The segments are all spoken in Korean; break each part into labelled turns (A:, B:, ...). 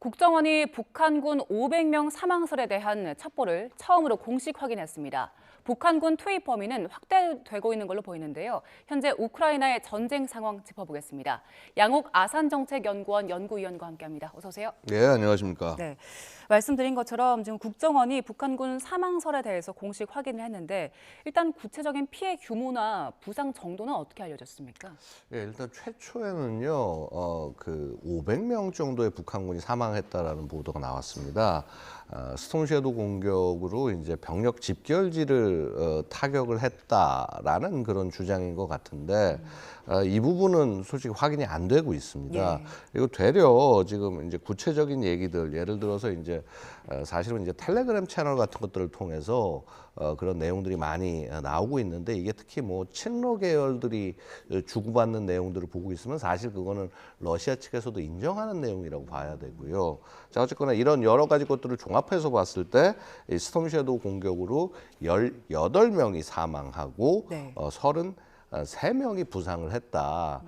A: 국정원이 북한군 500명 사망설에 대한 첩보를 처음으로 공식 확인했습니다. 북한군 투입 범위는 확대되고 있는 걸로 보이는데요. 현재 우크라이나의 전쟁 상황 짚어보겠습니다. 양옥 아산정책연구원 연구위원과 함께합니다. 어서 오세요.
B: 네, 안녕하십니까.
A: 네, 말씀드린 것처럼 지금 국정원이 북한군 사망설에 대해서 공식 확인을 했는데 일단 구체적인 피해 규모나 부상 정도는 어떻게 알려졌습니까?
B: 예, 일단 최초에는요, 500명 정도의 북한군이 사망했다라는 보도가 나왔습니다. 스톰섀도우 공격으로 이제 병력 집결지를 타격을 했다라는 그런 주장인 것 같은데 이 부분은 솔직히 확인이 안 되고 있습니다.
A: 예.
B: 그리고 되려 지금 이제 구체적인 얘기들, 예를 들어서 이제 사실은 이제 텔레그램 채널 같은 것들을 통해서 그런 내용들이 많이 나오고 있는데 이게 특히 뭐 친러 계열들이 주고받는 내용들을 보고 있으면 사실 그거는 러시아 측에서도 인정하는 내용이라고 봐야 되고요. 자, 어쨌거나 이런 여러 가지 것들을 종합해서 봤을 때 이 스톰섀도우 공격으로 18명이 사망하고
A: 네.
B: 33명이 부상을 했다.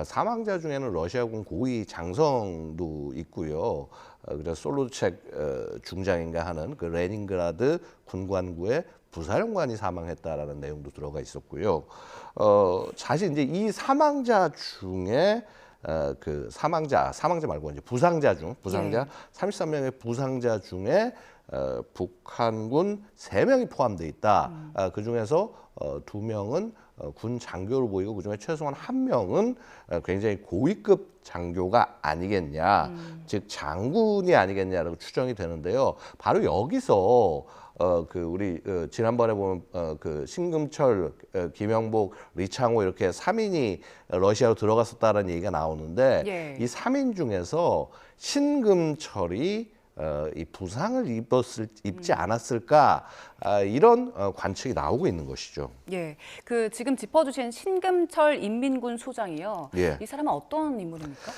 B: 사망자 중에는 러시아군 고위 장성도 있고요. 그래서 솔로책 중장인가 하는 그 레닌그라드 군관구의 부사령관이 사망했다라는 내용도 들어가 있었고요. 사실 이제 이 사망자 중에 그 사망자 말고 이제 부상자 중
A: 예.
B: 33명의 부상자 중에 북한군 3명이 포함돼 있다. 그 중에서 2명은 군 장교로 보이고 그중에 최소한 1명은 굉장히 고위급 장교가 아니겠냐, 즉 장군이 아니겠냐라고 추정이 되는데요. 바로 여기서 우리 지난번에 보면 그 신금철, 김영복, 리창호 이렇게 3인이 러시아로 들어갔었다는 얘기가 나오는데
A: 예.
B: 이 3인 중에서 신금철이 이 부상을 입지 않았을까, 이런 관측이 나오고 있는 것이죠.
A: 예, 그 지금 짚어주신 신금철 인민군 소장이요.
B: 예.
A: 이 사람은 어떤 인물입니까?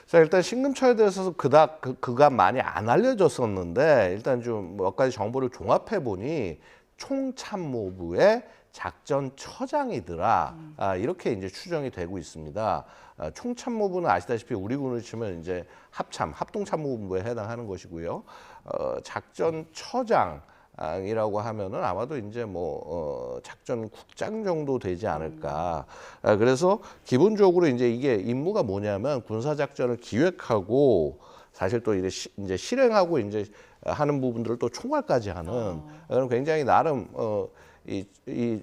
B: 자, 일단 신금철에 대해서 그간 많이 안 알려졌었는데 일단 좀 몇 가지 정보를 종합해 보니 총참모부의 작전처장이더라. 이렇게 이제 추정이 되고 있습니다. 총참모부는 아시다시피 우리 군으로 치면 이제 합동참모본부에 해당하는 것이고요. 작전처장이라고 하면은 아마도 이제 작전국장 정도 되지 않을까. 그래서 기본적으로 이제 이게 임무가 뭐냐면 군사작전을 기획하고 사실 또 이제 실행하고 이제 하는 부분들을 또 총괄까지 하는 그런 굉장히 나름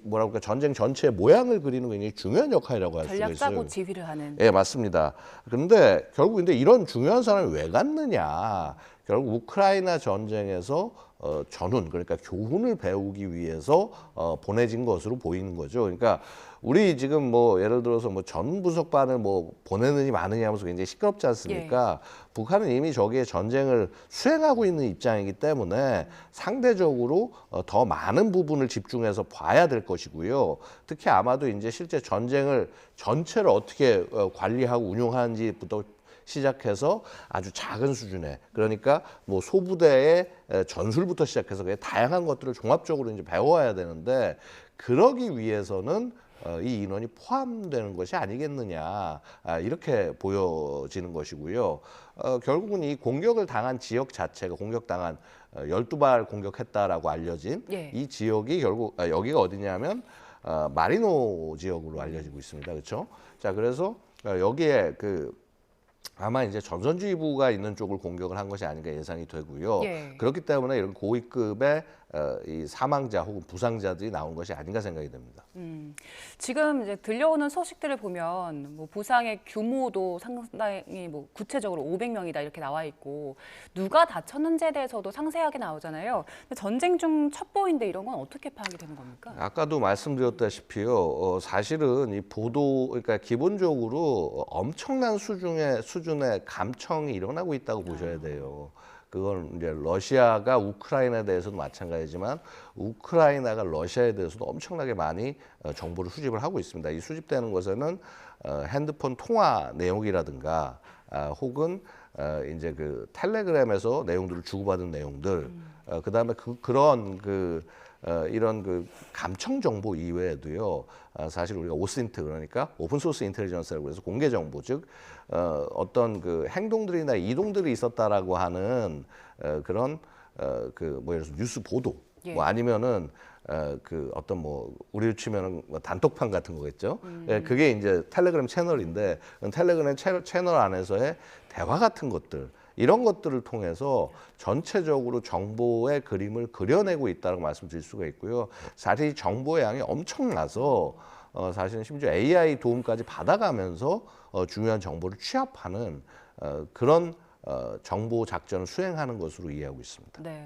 B: 뭐랄까 전쟁 전체의 모양을 그리는 굉장히 중요한 역할이라고 할 수가
A: 전략
B: 있어요.
A: 짜고 지휘를 하는.
B: 예, 맞습니다. 그런데 결국 근데 이런 중요한 사람이 왜 갔느냐? 결국 우크라이나 전쟁에서 전훈, 그러니까 교훈을 배우기 위해서 보내진 것으로 보이는 거죠. 그러니까 우리 지금 예를 들어서 전 부속반을 보내느니 마느냐 하면서 굉장히 시끄럽지 않습니까? 북한은 이미 저기에 전쟁을 수행하고 있는 입장이기 때문에 상대적으로 더 많은 부분을 집중해서 봐야 될 것이고요. 특히 아마도 이제 실제 전쟁을 전체를 어떻게 관리하고 운용하는지부터 시작해서 아주 작은 수준의, 그러니까 소부대의 전술부터 시작해서 다양한 것들을 종합적으로 이제 배워야 되는데 그러기 위해서는 이 인원이 포함되는 것이 아니겠느냐, 이렇게 보여지는 것이고요. 결국은 이 공격을 당한 지역 자체가 공격당한 12발 공격했다라고 알려진
A: 예.
B: 이 지역이 결국 여기가 어디냐면 마리노 지역으로 알려지고 있습니다. 그렇죠? 자, 그래서 여기에 아마 이제 전선주의부가 있는 쪽을 공격을 한 것이 아닌가 예상이 되고요.
A: 예.
B: 그렇기 때문에 이런 고위급의 이 사망자 혹은 부상자들이 나온 것이 아닌가 생각이 됩니다.
A: 지금 이제 들려오는 소식들을 보면 부상의 규모도 상당히 구체적으로 500명이다 이렇게 나와 있고 누가 다쳤는지에 대해서도 상세하게 나오잖아요. 근데 전쟁 중 첩보인데 이런 건 어떻게 파악이 되는 겁니까?
B: 아까도 말씀드렸다시피요. 사실은 이 그러니까 기본적으로 엄청난 수준의 감청이 일어나고 있다고 보셔야 돼요. 그건 이제 러시아가 우크라이나에 대해서도 마찬가지지만 우크라이나가 러시아에 대해서도 엄청나게 많이 정보를 수집을 하고 있습니다. 이 수집되는 것에는 핸드폰 통화 내용이라든가 혹은 이제 그 텔레그램에서 내용들을 주고받은 내용들, 그다음에 그런 이런 감청 정보 이외에도요. 사실 우리가 오신트 그러니까 오픈 소스 인텔리전스라고 해서 공개 정보 즉 어떤 행동들이나 이동들이 있었다라고 하는 그런 뭐 예를 들어서 뉴스 보도
A: 예.
B: 뭐 아니면은 어떤 뭐 우리로 치면은 뭐 단톡방 같은 거겠죠. 예, 그게 이제 텔레그램 채널인데 텔레그램 채널 안에서의 대화 같은 것들 이런 것들을 통해서 전체적으로 정보의 그림을 그려내고 있다고 말씀드릴 수가 있고요. 사실 이 정보의 양이 엄청나서 사실은 심지어 AI 도움까지 받아가면서 중요한 정보를 취합하는 그런 정보 작전을 수행하는 것으로 이해하고 있습니다.
A: 네.